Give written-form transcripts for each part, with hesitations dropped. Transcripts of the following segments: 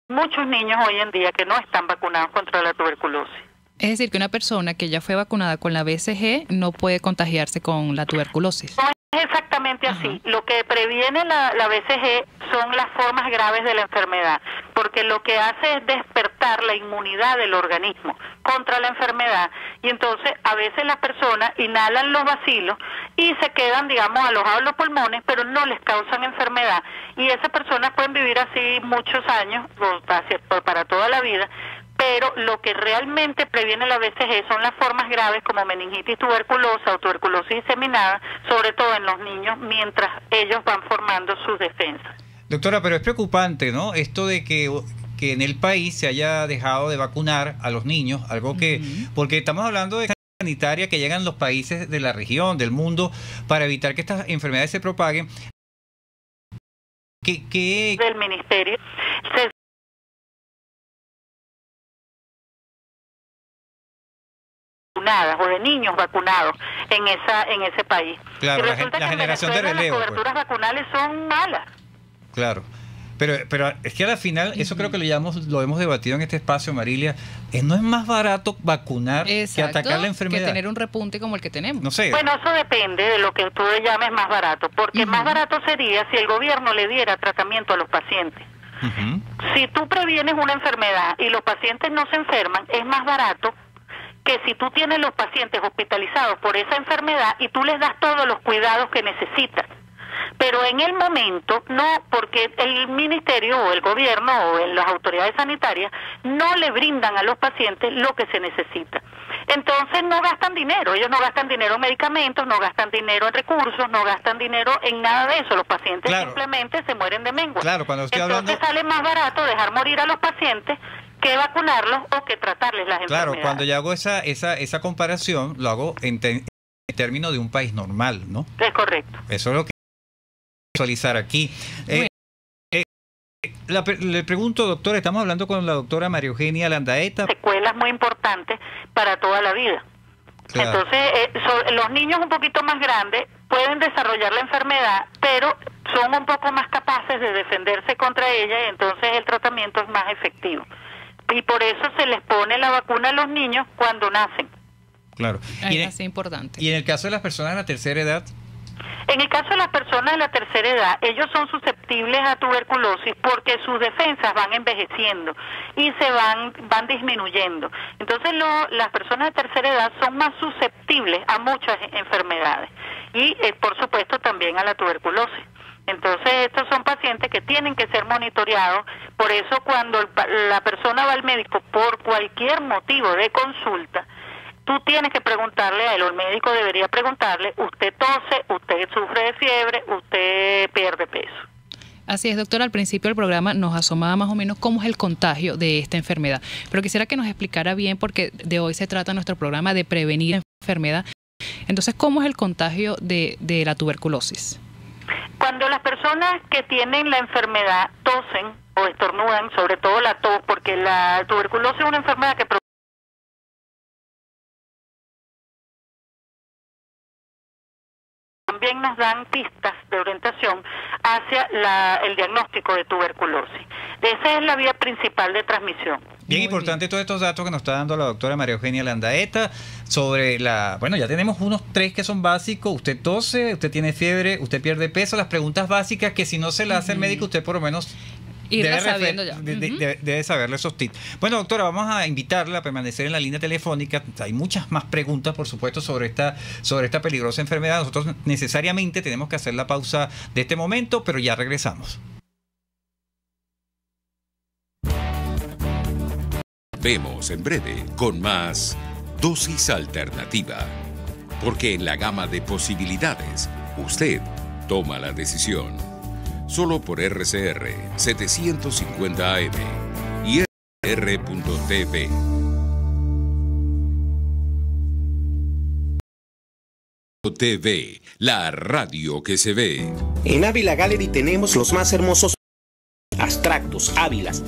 muchos niños hoy en día que no están vacunados contra la tuberculosis. Es decir, que una persona que ya fue vacunada con la BCG no puede contagiarse con la tuberculosis. No es exactamente así. Lo que previene la BCG son las formas graves de la enfermedad, porque lo que hace es despertar la inmunidad del organismo contra la enfermedad, y entonces a veces las personas inhalan los bacilos y se quedan, digamos, alojados en los pulmones, pero no les causan enfermedad, y esas personas pueden vivir así muchos años, para toda la vida. Pero lo que realmente previene la BCG son las formas graves como meningitis tuberculosa o tuberculosis diseminada, sobre todo en los niños, mientras ellos van formando sus defensas. Doctora, pero es preocupante, ¿no? Esto de que en el país se haya dejado de vacunar a los niños, algo que, porque estamos hablando de sanitaria que llegan los países de la región, del mundo, para evitar que estas enfermedades se propaguen. Del ministerio se vacunadas o de niños vacunados en ese país. Claro, y resulta la que generación de Venezuela relevo. Las coberturas vacunales son malas. Claro. Pero es que al final, eso creo que lo hemos debatido en este espacio, Marilia, no es más barato vacunar que atacar la enfermedad. Que tener un repunte como el que tenemos. No sé. Bueno, eso depende de lo que tú llames más barato, porque más barato sería si el gobierno le diera tratamiento a los pacientes. Si tú previenes una enfermedad y los pacientes no se enferman, es más barato que si tú tienes los pacientes hospitalizados por esa enfermedad y tú les das todos los cuidados que necesitan. Pero en el momento no, porque el ministerio o el gobierno o las autoridades sanitarias no le brindan a los pacientes lo que se necesita. Entonces no gastan dinero, ellos no gastan dinero en medicamentos, no gastan dinero en recursos, no gastan dinero en nada de eso, los pacientes simplemente se mueren de mengua. Claro, cuando estoy Entonces sale más barato dejar morir a los pacientes que vacunarlos o que tratarles las enfermedades. Claro, cuando yo hago esa comparación, lo hago en términos de un país normal, ¿no? Es correcto. Eso es lo que visualizar aquí. Le pregunto, doctora, estamos hablando con la doctora María Eugenia Landaeta. Secuelas muy importantes para toda la vida. Claro. Entonces, los niños un poquito más grandes pueden desarrollar la enfermedad, pero son un poco más capaces de defenderse contra ella, y entonces el tratamiento es más efectivo. Y por eso se les pone la vacuna a los niños cuando nacen. Claro. Es importante. ¿Y en el caso de las personas de la tercera edad? En el caso de las personas de la tercera edad, ellos son susceptibles a tuberculosis porque sus defensas van envejeciendo y se van disminuyendo. Entonces las personas de tercera edad son más susceptibles a muchas enfermedades y por supuesto también a la tuberculosis. Entonces estos son pacientes que tienen que ser monitoreados, por eso cuando la persona va al médico por cualquier motivo de consulta, tú tienes que preguntarle a él, o el médico debería preguntarle, usted tose, usted sufre de fiebre, usted pierde peso. Así es, doctora, al principio del programa nos asomaba más o menos cómo es el contagio de esta enfermedad, pero quisiera que nos explicara bien, porque de hoy se trata nuestro programa de prevenir la enfermedad. Entonces, ¿cómo es el contagio de la tuberculosis? Cuando las personas que tienen la enfermedad tosen o estornudan, sobre todo la tos, porque la tuberculosis es una enfermedad que también nos dan pistas de orientación hacia el diagnóstico de tuberculosis. Esa es la vía principal de transmisión. Bien importante todos estos datos que nos está dando la doctora María Eugenia Landaeta sobre bueno, ya tenemos unos 3 que son básicos. Usted tose, usted tiene fiebre, usted pierde peso, las preguntas básicas que si no se las hace el médico, usted por lo menos debe saberle esos tips. Bueno, doctora, vamos a invitarla a permanecer en la línea telefónica. Hay muchas más preguntas, por supuesto, sobre esta peligrosa enfermedad. Nosotros necesariamente tenemos que hacer la pausa de este momento, pero ya regresamos. Vemos en breve con más Dosis Alternativa, porque en la gama de posibilidades, usted toma la decisión. Solo por RCR 750 AM y RR.tv. TV, la radio que se ve. En Ávila Gallery tenemos los más hermosos abstractos, Ávilas.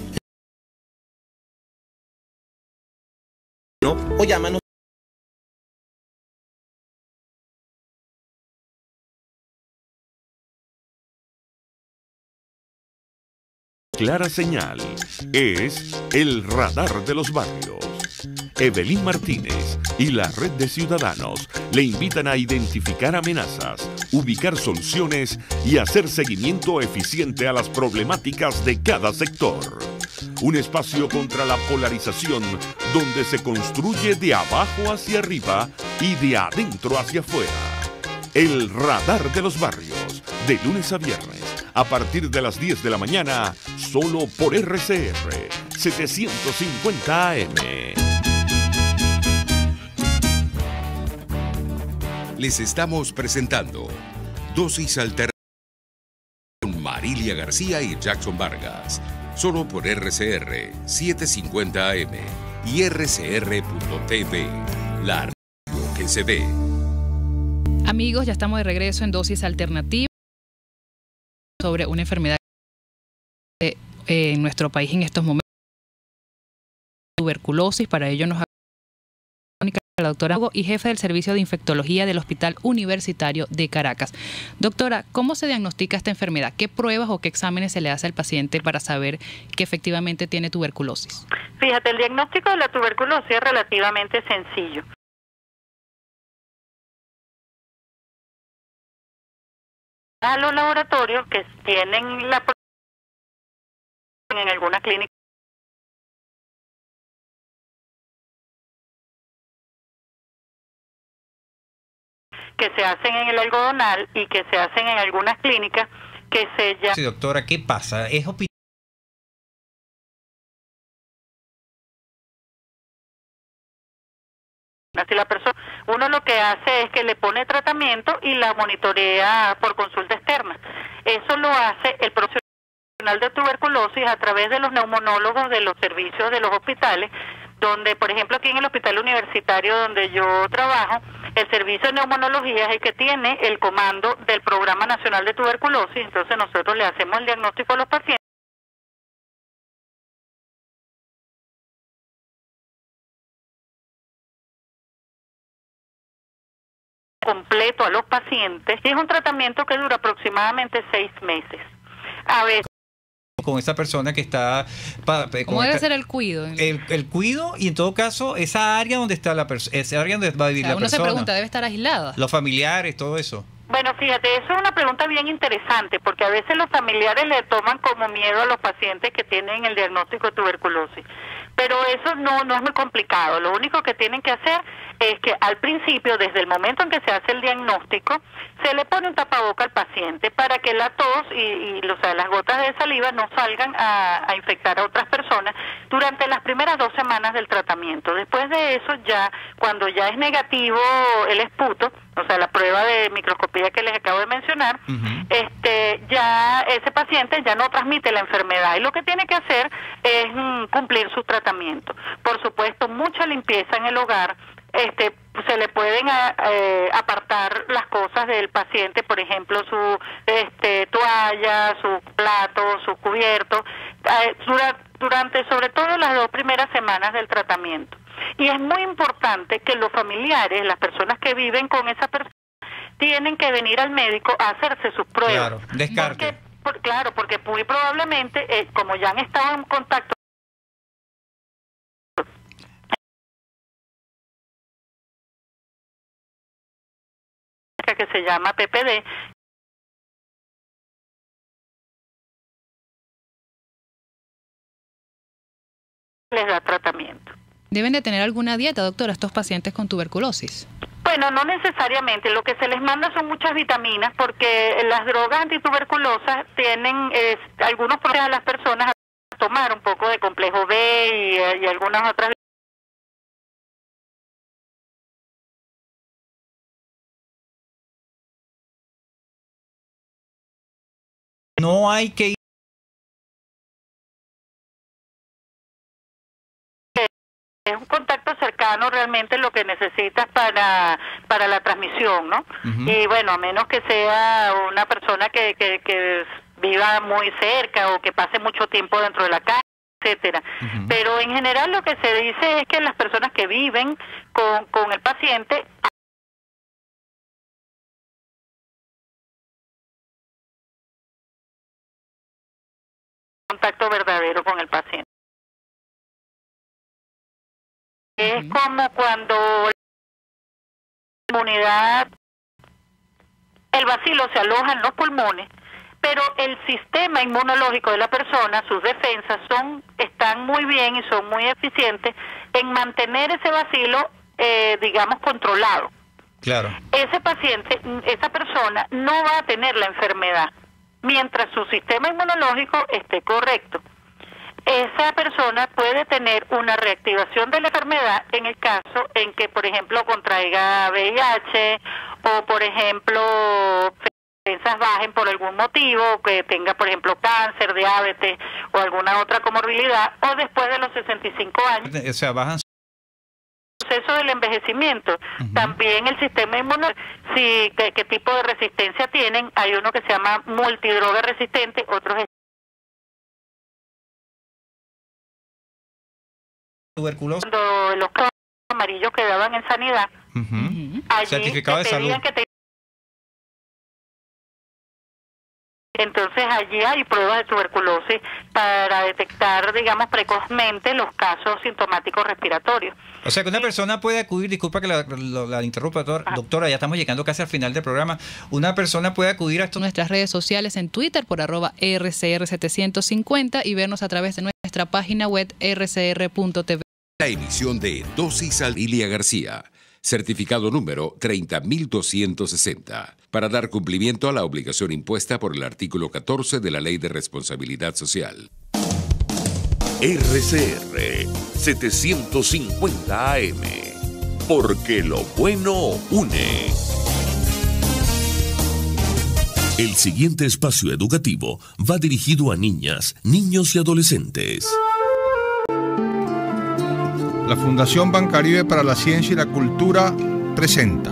O llámanos clara señal. Es el radar de los barrios. Evelyn Martínez y la Red de Ciudadanos le invitan a identificar amenazas, ubicar soluciones y hacer seguimiento eficiente a las problemáticas de cada sector. Un espacio contra la polarización donde se construye de abajo hacia arriba y de adentro hacia afuera. El radar de los barrios, de lunes a viernes, a partir de las 10 de la mañana, solo por RCR 750 AM. Les estamos presentando Dosis Alternativa con Marilia García y Jackson Vargas, solo por RCR 750 AM y RCR.tv, la radio que se ve. Amigos, ya estamos de regreso en Dosis Alternativa sobre una enfermedad en nuestro país en estos momentos, tuberculosis. Para ello nos la doctora y jefe del Servicio de Infectología del Hospital Universitario de Caracas. Doctora, ¿cómo se diagnostica esta enfermedad? ¿Qué pruebas o qué exámenes se le hace al paciente para saber que efectivamente tiene tuberculosis? Fíjate, el diagnóstico de la tuberculosis es relativamente sencillo. A los laboratorios que tienen la en algunas clínicas que se hacen en el algodonal y que se hacen en algunas clínicas que se llaman... Sí, doctora, ¿qué pasa? ¿Es opinión? Si la persona, uno lo que hace es que le pone tratamiento y la monitorea por consulta externa. Eso lo hace el profesional de tuberculosis a través de los neumonólogos de los servicios de los hospitales, donde, por ejemplo, aquí en el hospital universitario donde yo trabajo, el servicio de neumonología es el que tiene el comando del Programa Nacional de Tuberculosis. Entonces nosotros le hacemos el diagnóstico a los pacientes completo a los pacientes, y es un tratamiento que dura aproximadamente 6 meses. A veces con esa persona que está... ¿Cómo debe ser el cuido? El cuido, y en todo caso, esa área donde está la persona, esa área donde va a vivir la persona. Uno se pregunta, ¿debe estar aislada? Los familiares, todo eso. Bueno, fíjate, eso es una pregunta bien interesante, porque a veces los familiares le toman como miedo a los pacientes que tienen el diagnóstico de tuberculosis. Pero eso no es muy complicado. Lo único que tienen que hacer es que al principio, desde el momento en que se hace el diagnóstico, se le pone un tapaboca al paciente para que la tos o sea, las gotas de saliva no salgan a infectar a otras personas durante las primeras 2 semanas del tratamiento. Después de eso, ya cuando ya es negativo el esputo, o sea, la prueba de microscopía que les acabo de mencionar, ya ese paciente ya no transmite la enfermedad, y lo que tiene que hacer es cumplir su tratamiento. Por supuesto, mucha limpieza en el hogar. Se le pueden apartar las cosas del paciente, por ejemplo, su toalla, su plato, su cubierto, durante sobre todo las 2 primeras semanas del tratamiento. Y es muy importante que los familiares, las personas que viven con esa persona, tienen que venir al médico a hacerse sus pruebas. Claro, descarte. Porque muy probablemente, como ya han estado en contacto que se llama PPD, les da tratamiento. ¿Deben de tener alguna dieta, doctora, estos pacientes con tuberculosis? Bueno, no necesariamente. Lo que se les manda son muchas vitaminas, porque las drogas antituberculosas tienen algunos problemas a las personas a tomar un poco de complejo B y algunas otras. No hay que ir. Es un contacto cercano realmente lo que necesitas para la transmisión, ¿no? Y bueno, a menos que sea una persona que viva muy cerca o que pase mucho tiempo dentro de la casa, etcétera. Pero en general lo que se dice es que las personas que viven con el paciente contacto verdadero con el paciente. Es como cuando la inmunidad, el bacilo se aloja en los pulmones, pero el sistema inmunológico de la persona, sus defensas están muy bien y son muy eficientes en mantener ese bacilo, digamos, controlado. Claro. Ese paciente, esa persona no va a tener la enfermedad mientras su sistema inmunológico esté correcto. Esa persona puede tener una reactivación de la enfermedad en el caso en que, por ejemplo, contraiga VIH o, por ejemplo, defensas bajen por algún motivo, que tenga, por ejemplo, cáncer, diabetes o alguna otra comorbilidad, o después de los 65 años. O sea, bajan el proceso del envejecimiento. También el sistema inmunológico, qué tipo de resistencia tienen. Hay uno que se llama multidroga resistente, otros tuberculosis. Cuando los amarillos quedaban en sanidad, allí certificado de salud. Entonces allí hay pruebas de tuberculosis para detectar, digamos, precozmente los casos sintomáticos respiratorios. O sea que una persona puede acudir, disculpa que la interrumpa, doctora, ya estamos llegando casi al final del programa. Una persona puede acudir a nuestras redes sociales en Twitter por @RCR750 y vernos a través de nuestra página web rcr.tv. La emisión de Dosis Lilia García, certificado número 30.260, para dar cumplimiento a la obligación impuesta por el artículo 14 de la Ley de Responsabilidad Social. RCR 750 AM, porque lo bueno une. El siguiente espacio educativo va dirigido a niñas, niños y adolescentes. La Fundación Bancaribe para la Ciencia y la Cultura presenta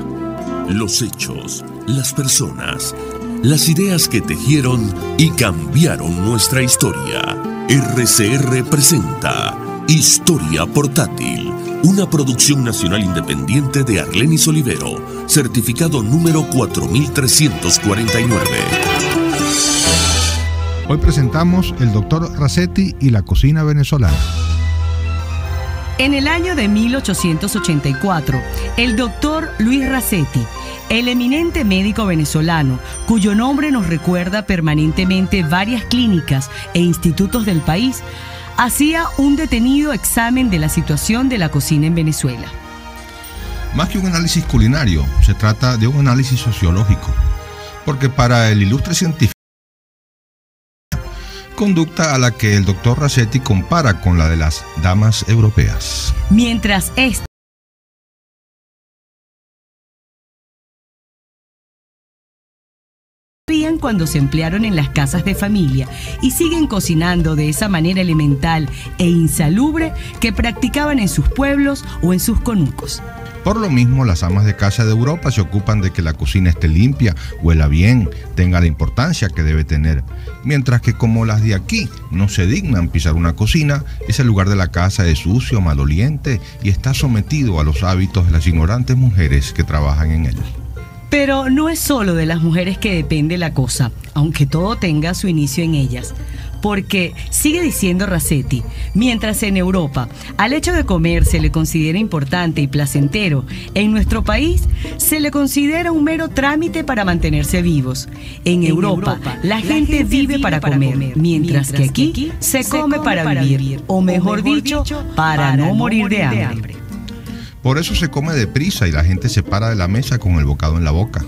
los hechos, las personas, las ideas que tejieron y cambiaron nuestra historia. RCR presenta Historia Portátil, una producción nacional independiente de Arlenis Olivero, certificado número 4349. Hoy presentamos El Doctor Rasetti y la cocina venezolana. En el año de 1884, el doctor Luis Rasetti, el eminente médico venezolano, cuyo nombre nos recuerda permanentemente varias clínicas e institutos del país, hacía un detenido examen de la situación de la cocina en Venezuela. Más que un análisis culinario, se trata de un análisis sociológico, porque para el ilustre científico, conducta a la que el doctor Rasetti compara con la de las damas europeas. Mientras cuando se emplearon en las casas de familia y siguen cocinando de esa manera elemental e insalubre que practicaban en sus pueblos o en sus conucos. Por lo mismo, las amas de casa de Europa se ocupan de que la cocina esté limpia, huela bien, tenga la importancia que debe tener. Mientras que como las de aquí no se dignan pisar una cocina, ese lugar de la casa es sucio, maloliente y está sometido a los hábitos de las ignorantes mujeres que trabajan en él. Pero no es solo de las mujeres que depende la cosa, aunque todo tenga su inicio en ellas. Porque, sigue diciendo Rasetti, mientras en Europa al hecho de comer se le considera importante y placentero, en nuestro país se le considera un mero trámite para mantenerse vivos. En Europa la gente vive para comer, mientras que aquí se come para vivir, o mejor dicho, para no morir de hambre. Por eso se come deprisa y la gente se para de la mesa con el bocado en la boca.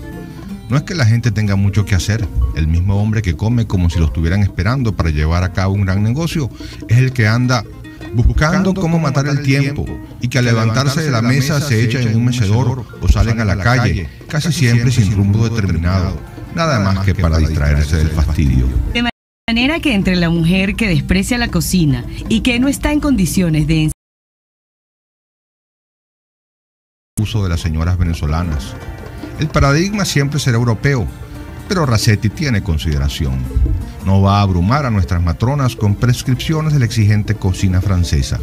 No es que la gente tenga mucho que hacer. El mismo hombre que come como si lo estuvieran esperando para llevar a cabo un gran negocio es el que anda buscando cómo matar el tiempo y que al levantarse de la mesa se echa en un mecedor o salen a la calle, casi siempre sin rumbo determinado, nada más que para distraerse del fastidio. De manera que entre la mujer que desprecia la cocina y que no está en condiciones de uso de las señoras venezolanas. El paradigma siempre será europeo, pero Rasetti tiene consideración. No va a abrumar a nuestras matronas con prescripciones de la exigente cocina francesa.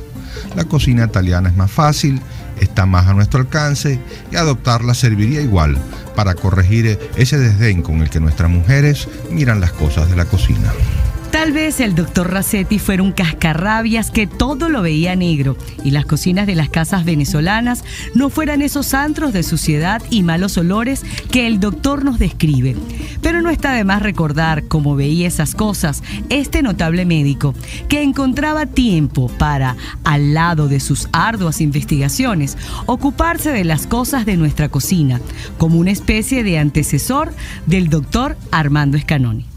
La cocina italiana es más fácil, está más a nuestro alcance y adoptarla serviría igual para corregir ese desdén con el que nuestras mujeres miran las cosas de la cocina. Tal vez el doctor Rasetti fuera un cascarrabias que todo lo veía negro y las cocinas de las casas venezolanas no fueran esos antros de suciedad y malos olores que el doctor nos describe. Pero no está de más recordar cómo veía esas cosas este notable médico, que encontraba tiempo para, al lado de sus arduas investigaciones, ocuparse de las cosas de nuestra cocina, como una especie de antecesor del doctor Armando Scanoni.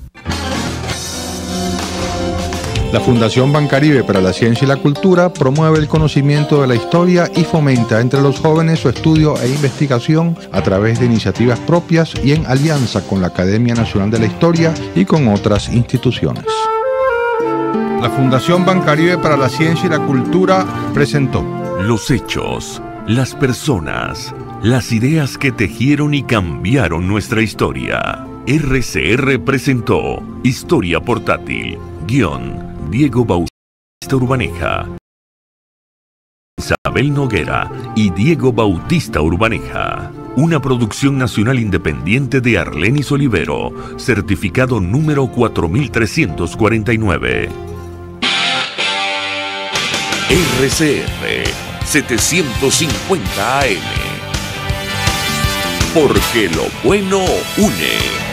La Fundación Bancaribe para la Ciencia y la Cultura promueve el conocimiento de la historia y fomenta entre los jóvenes su estudio e investigación a través de iniciativas propias y en alianza con la Academia Nacional de la Historia y con otras instituciones. La Fundación Bancaribe para la Ciencia y la Cultura presentó Los hechos, las personas, las ideas que tejieron y cambiaron nuestra historia. RCR presentó Historia Portátil, guión Diego Bautista Urbaneja, Isabel Noguera y Diego Bautista Urbaneja. Una producción nacional independiente de Arlenis Olivero, certificado número 4349. RCR 750 AM. Porque lo bueno une.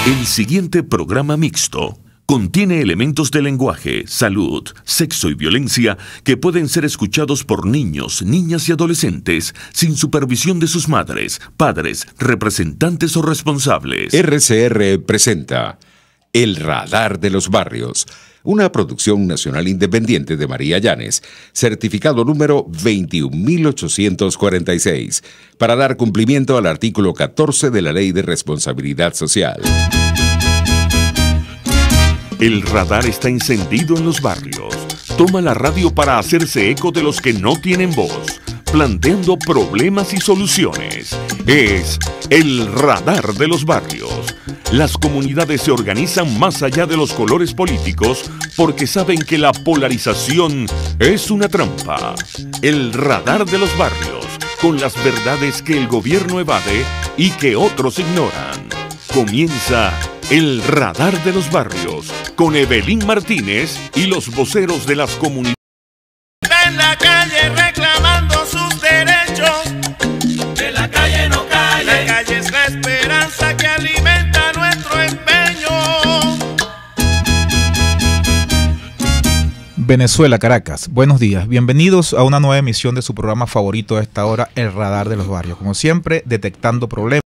El siguiente programa mixto contiene elementos de lenguaje, salud, sexo y violencia que pueden ser escuchados por niños, niñas y adolescentes sin supervisión de sus madres, padres, representantes o responsables. RCR presenta El Radar de los Barrios, una producción nacional independiente de María Llanes, certificado número 21846, para dar cumplimiento al artículo 14 de la Ley de Responsabilidad Social. El radar está encendido en los barrios. Toma la radio para hacerse eco de los que no tienen voz, planteando problemas y soluciones. Es el radar de los barrios. Las comunidades se organizan más allá de los colores políticos porque saben que la polarización es una trampa. El radar de los barrios, con las verdades que el gobierno evade y que otros ignoran. Comienza el radar de los barrios con Evelyn Martínez y los voceros de las comunidades. En la calle reclamando sus derechos. De la calle no cae. La calle es la esperanza que alimenta nuestro empeño. Venezuela, Caracas. Buenos días. Bienvenidos a una nueva emisión de su programa favorito a esta hora, El Radar de los Barrios. Como siempre, detectando problemas,